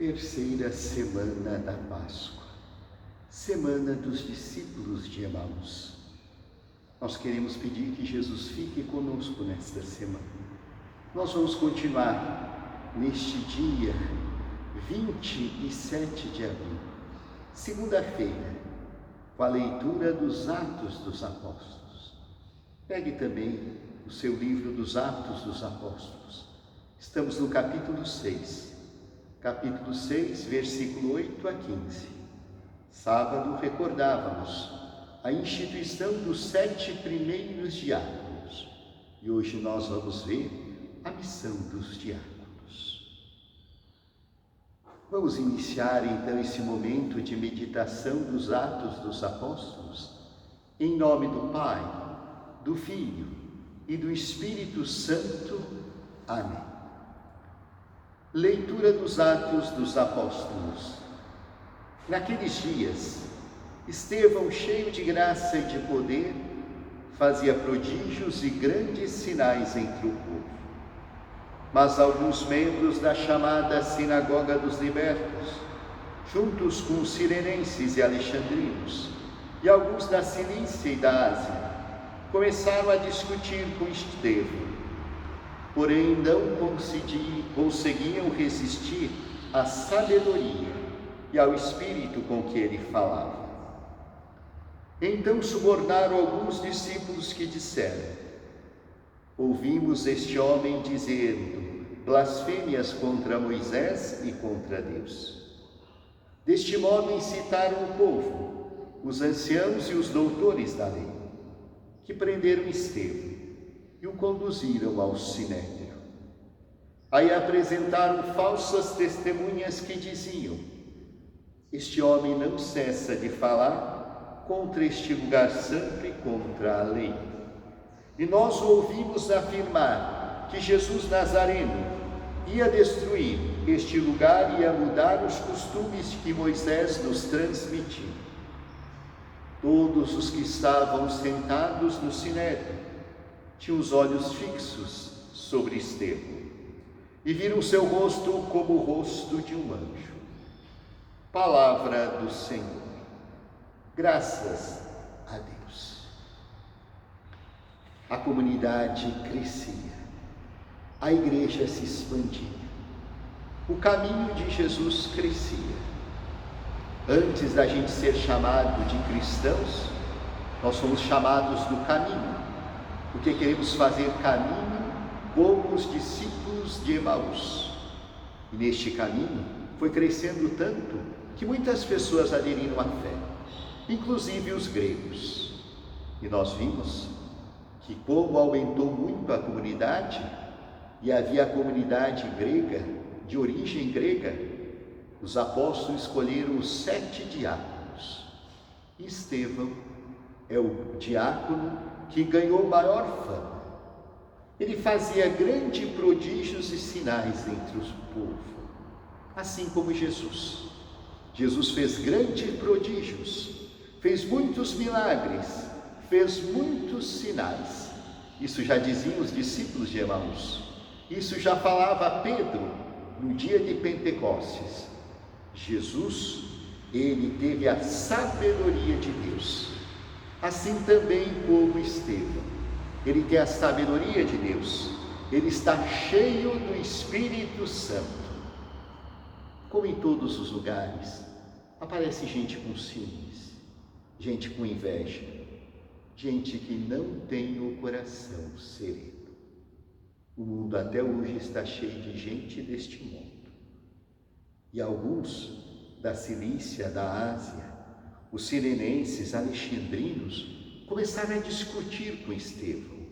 Terceira semana da Páscoa, semana dos discípulos de Emaús. Nós queremos pedir que Jesus fique conosco nesta semana. Nós vamos continuar neste dia 27 de abril, segunda-feira, com a leitura dos Atos dos Apóstolos. Pegue também o seu livro dos Atos dos Apóstolos. Estamos no capítulo 6. Capítulo 6, versículo 8 a 15. Sábado recordávamos a instituição dos 7 primeiros diáconos. E hoje nós vamos ver a missão dos diáconos. Vamos iniciar então esse momento de meditação dos Atos dos Apóstolos, em nome do Pai, do Filho e do Espírito Santo. Amém. Leitura dos Atos dos Apóstolos. Naqueles dias, Estevão, cheio de graça e de poder, fazia prodígios e grandes sinais entre o povo. Mas alguns membros da chamada Sinagoga dos Libertos, juntos com os sirenenses e alexandrinos, e alguns da Cilícia e da Ásia, começaram a discutir com Estevão. Porém, não conseguiam resistir à sabedoria e ao espírito com que ele falava. Então subornaram alguns discípulos que disseram: ouvimos este homem dizendo blasfêmias contra Moisés e contra Deus. Deste modo incitaram o povo, os anciãos e os doutores da lei, que prenderam Estevão e o conduziram ao sinédrio. Aí apresentaram falsas testemunhas que diziam: este homem não cessa de falar contra este lugar santo e contra a lei. E nós o ouvimos afirmar que Jesus Nazareno ia destruir este lugar e ia mudar os costumes que Moisés nos transmitiu. Todos os que estavam sentados no sinédrio tinham os olhos fixos sobre Estevão e viram seu rosto como o rosto de um anjo. Palavra do Senhor. Graças a Deus. A comunidade crescia, a igreja se expandia, o caminho de Jesus crescia. Antes da gente ser chamado de cristãos, nós somos chamados do caminho, porque queremos fazer caminho como os discípulos de Emaús. E neste caminho foi crescendo tanto que muitas pessoas aderiram à fé, inclusive os gregos. E nós vimos que, como aumentou muito a comunidade, e havia a comunidade grega, de origem grega, os apóstolos escolheram os 7 diáconos. E Estevão é o diácono que ganhou maior fama. Ele fazia grandes prodígios e sinais entre o povo, assim como Jesus. Jesus fez grandes prodígios, fez muitos milagres, fez muitos sinais. Isso já diziam os discípulos de Emaús. Isso já falava Pedro no dia de Pentecostes. Jesus, ele teve a sabedoria de Deus. Assim também como Estevão, ele tem a sabedoria de Deus, ele está cheio do Espírito Santo. Como em todos os lugares, aparece gente com ciúmes, gente com inveja, gente que não tem o coração sereno. O mundo até hoje está cheio de gente deste mundo. E alguns da Cilícia, da Ásia, os sirenenses, alexandrinos, começaram a discutir com Estevão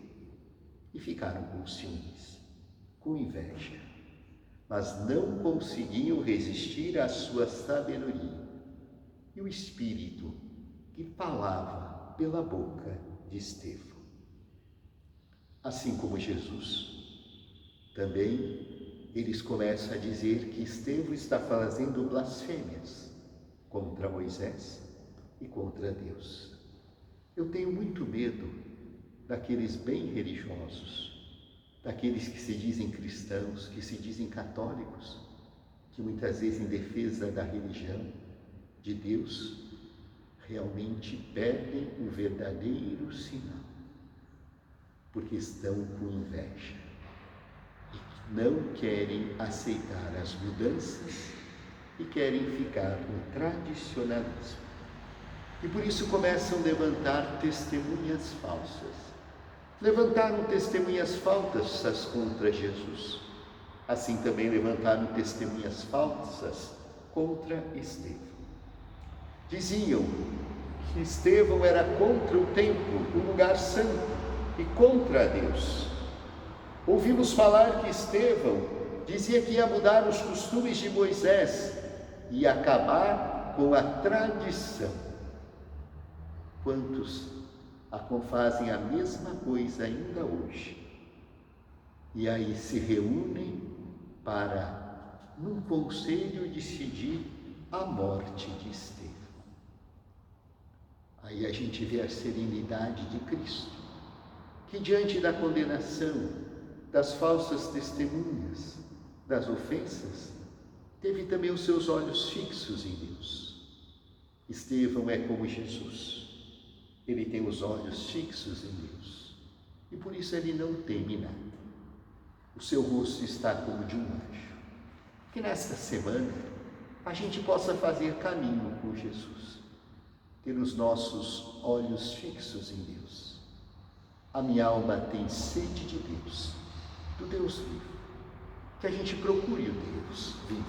e ficaram com ciúmes, com inveja, mas não conseguiam resistir à sua sabedoria e o Espírito que falava pela boca de Estevão. Assim como Jesus, também eles começam a dizer que Estevão está fazendo blasfêmias contra Moisés e contra Deus. Eu tenho muito medo daqueles bem religiosos, daqueles que se dizem cristãos, que se dizem católicos, que muitas vezes em defesa da religião, de Deus, realmente perdem o verdadeiro sinal, porque estão com inveja e não querem aceitar as mudanças e querem ficar no tradicionalismo. E por isso começam a levantar testemunhas falsas. Levantaram testemunhas falsas contra Jesus. Assim também levantaram testemunhas falsas contra Estevão. Diziam que Estevão era contra o templo, o lugar santo, e contra Deus. Ouvimos falar que Estevão dizia que ia mudar os costumes de Moisés e acabar com a tradição. Quantos fazem a mesma coisa ainda hoje? E aí se reúnem para, num conselho, decidir a morte de Estevão. Aí a gente vê a serenidade de Cristo, que diante da condenação, das falsas testemunhas, das ofensas, teve também os seus olhos fixos em Deus. Estevão é como Jesus. Ele tem os olhos fixos em Deus. E por isso ele não teme nada. O seu rosto está como de um anjo. Que nesta semana a gente possa fazer caminho com Jesus. Ter os nossos olhos fixos em Deus. A minha alma tem sede de Deus, do Deus vivo. Que a gente procure o Deus vivo.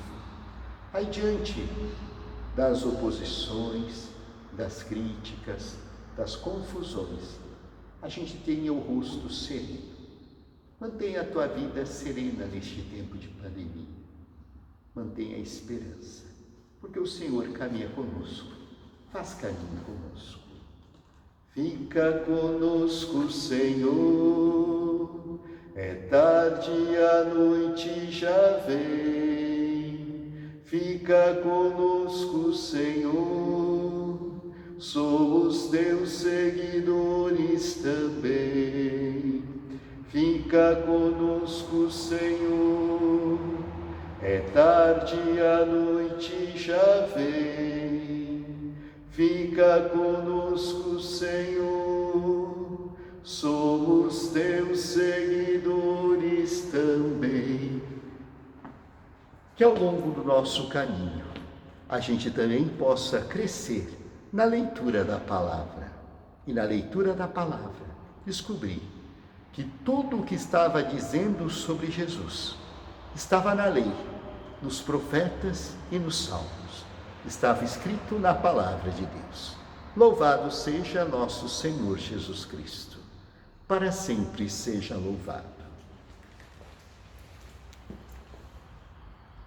Aí diante das oposições, das críticas, das confusões, a gente tenha o rosto sereno. Mantenha a tua vida serena neste tempo de pandemia. Mantenha a esperança, porque o Senhor caminha conosco, faz caminho conosco. Fica conosco, Senhor, é tarde, a noite já vem. Fica conosco, Senhor, somos teus seguidores também. Fica conosco, Senhor, é tarde, a noite já vem. Fica conosco, Senhor, somos teus seguidores também. Que ao longo do nosso caminho a gente também possa crescer na leitura da palavra. E na leitura da palavra descobrir que tudo o que estava dizendo sobre Jesus estava na lei, nos profetas e nos salmos. Estava escrito na palavra de Deus. Louvado seja nosso Senhor Jesus Cristo. Para sempre seja louvado.